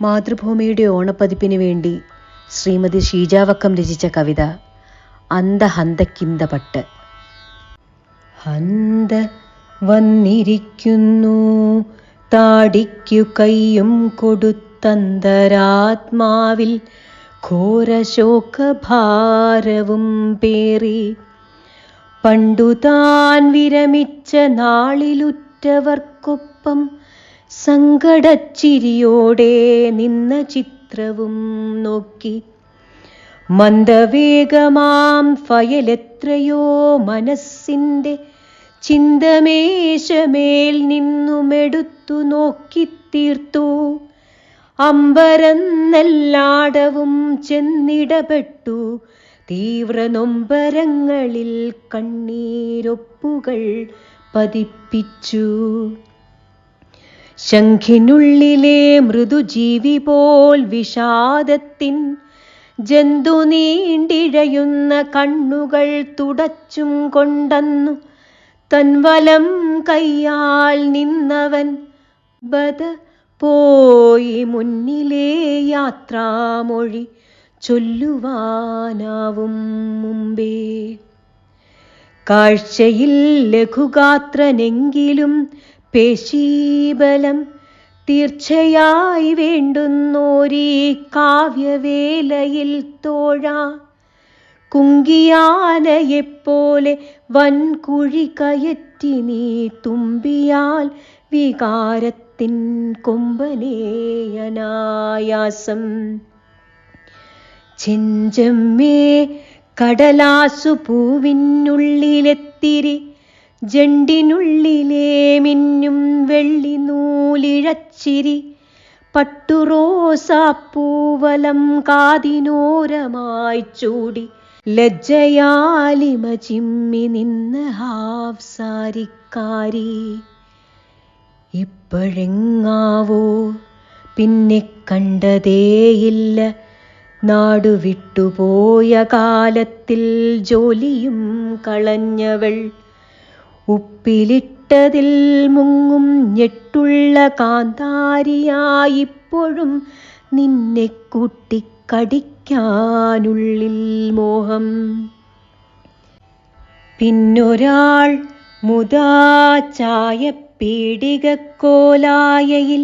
മാതൃഭൂമിയുടെ ഓണപ്പതിപ്പിന് വേണ്ടി ശ്രീമതി ഷീജാവക്കം രചിച്ച കവിത അന്തഹന്തക്കിന്തപട്ട്. ഹന്ത വന്നിരിക്കുന്നു താടിക്കു കയ്യും കൊടുത്തന്തരാത്മാവിൽ ഘോരശോകഭാരവും പേറി പണ്ടു താൻ വിരമിച്ച നാളിലുറ്റവർക്കൊപ്പം സങ്കടച്ചിരിയോടെ നിന്ന ചിത്രവും നോക്കി മന്ദവേഗമാം ഫയലെത്രയോ മനസ്സിൻ്റെ ചിന്തമേശമേൽ നിന്നുമെടുത്തു നോക്കിത്തീർത്തു. അമ്പരന്നെല്ലാടവും ചെന്നിടപെട്ടു തീവ്ര നൊമ്പരങ്ങളിൽ കണ്ണീരൊപ്പുകൾ പതിപ്പിച്ചു. ശംഖിനുള്ളിലെ മൃദുജീവി പോൽ വിഷാദത്തിൻ ജന്തു നീണ്ടിഴയുന്ന കണ്ണുകൾ തുടച്ചും കൊണ്ടന്നു തൻവലം കയ്യാൽ നിന്നവൻ ബദ പോയി മുന്നിലെ യാത്രാമൊഴി ചൊല്ലുവാനാവും മുമ്പേ. കാഴ്ചയിൽ ലഘുഗാത്രനെങ്കിലും പേശീബലം തീർച്ചയായി വേണ്ടുന്നോരീ കാവ്യവേലയിൽ തോഴ കുങ്കിയാനയെപ്പോലെ വൻകുഴി കയറ്റി നീ തുമ്പിയാൽ വികാരത്തിൻ കൊമ്പനേയനായാസം. ചെഞ്ചമ്മേ കടലാസു പൂവിനുള്ളിലെത്തിരി ജണ്ടിനുള്ളിലെ മിന്നും വെള്ളി നൂലിഴച്ചിരി പട്ടുറോസാപ്പൂവലം കാതിനോരമായി ചൂടി ലജ്ജയാലിമ ചിമ്മി നിന്ന് ഹാഫ്സാരിക്കാരി. ഇപ്പോഴെങ്ങാവോ പിന്നെ കണ്ടതേയില്ല നാടുവിട്ടുപോയ കാലത്തിൽ ജോലിയും കളഞ്ഞവൾ. ഉപ്പിലിട്ടതിൽ മുങ്ങും ഞെട്ടുള്ള കാന്താരിയായിപ്പോഴും നിന്നെ കൂട്ടിക്കടിക്കാനുള്ളിൽ മോഹം. പിന്നൊരാൾ മുതാ ചായപ്പീടികക്കോലായയിൽ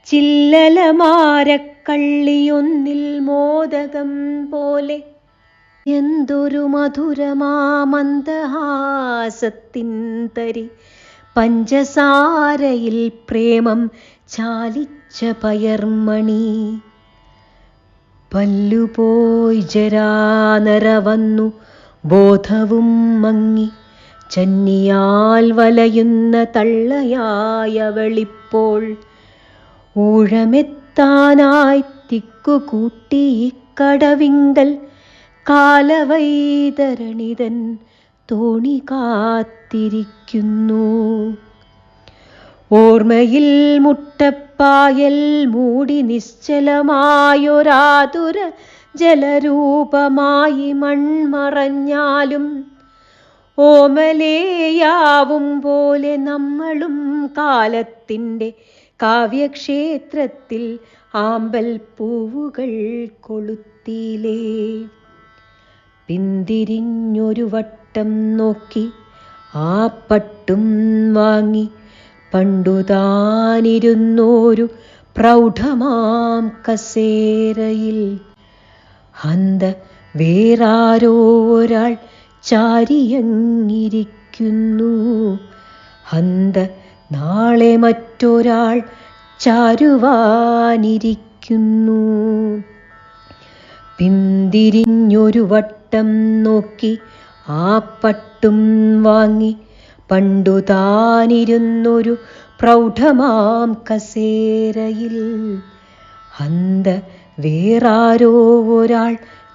ചില്ലലമാരക്കള്ളിയൊന്നിൽ മോദകം പോലെ എന്തൊരു മധുരമാമന്ദഹാസത്തിൻ തരി പഞ്ചസാരയിൽ പ്രേമം ചാലിച്ച പയർമണി. പല്ലുപോയി ജരാനര വന്നു ബോധവും മങ്ങി ചന്നിയാൽ വലയുന്ന തള്ളയായവളിപ്പോൾ ഊഴമെത്താനായി തിക്കുകൂട്ടി കടവിങ്കൽ കാലവൈതരണിതൻ തോണി കാത്തിരിക്കുന്നു. ഓർമ്മയിൽ മുട്ടപ്പായൽ മൂടി നിശ്ചലമായൊരാതുര ജലരൂപമായി മൺമറഞ്ഞാലും ഓമലേയാവും പോലെ നമ്മളും കാലത്തിൻ്റെ കാവ്യക്ഷേത്രത്തിൽ ആമ്പൽ പൂവുകൾ കൊളുത്തിയിലേ. പിന്തിരിഞ്ഞൊരു വട്ടം നോക്കി ആ പട്ടും വാങ്ങി പണ്ടു താനിരുന്നോരു പ്രൗഢമാം കസേരയിൽ ഹന്ത വേറാരോ ഒരാൾ ചാരിയങ്ങിരിക്കുന്നു. ഹന്ത നാളെ മറ്റൊരാൾ ചാരുവാനിരിക്കുന്നു. പിന്തിരിഞ്ഞൊരു വട്ടം നോക്കി ആ പട്ടും വാങ്ങി പണ്ടു താനിരുന്നൊരു പ്രൗഢമാം കസേരയിൽ ഹന്ത വേറാരോ ഒരാൾ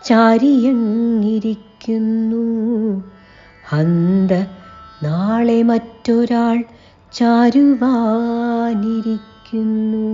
ചാരിയങ്ങിരിക്കുന്നു. ഹന്ത നാളെ മറ്റൊരാൾ ചാരുവാനിരിക്കുന്നു.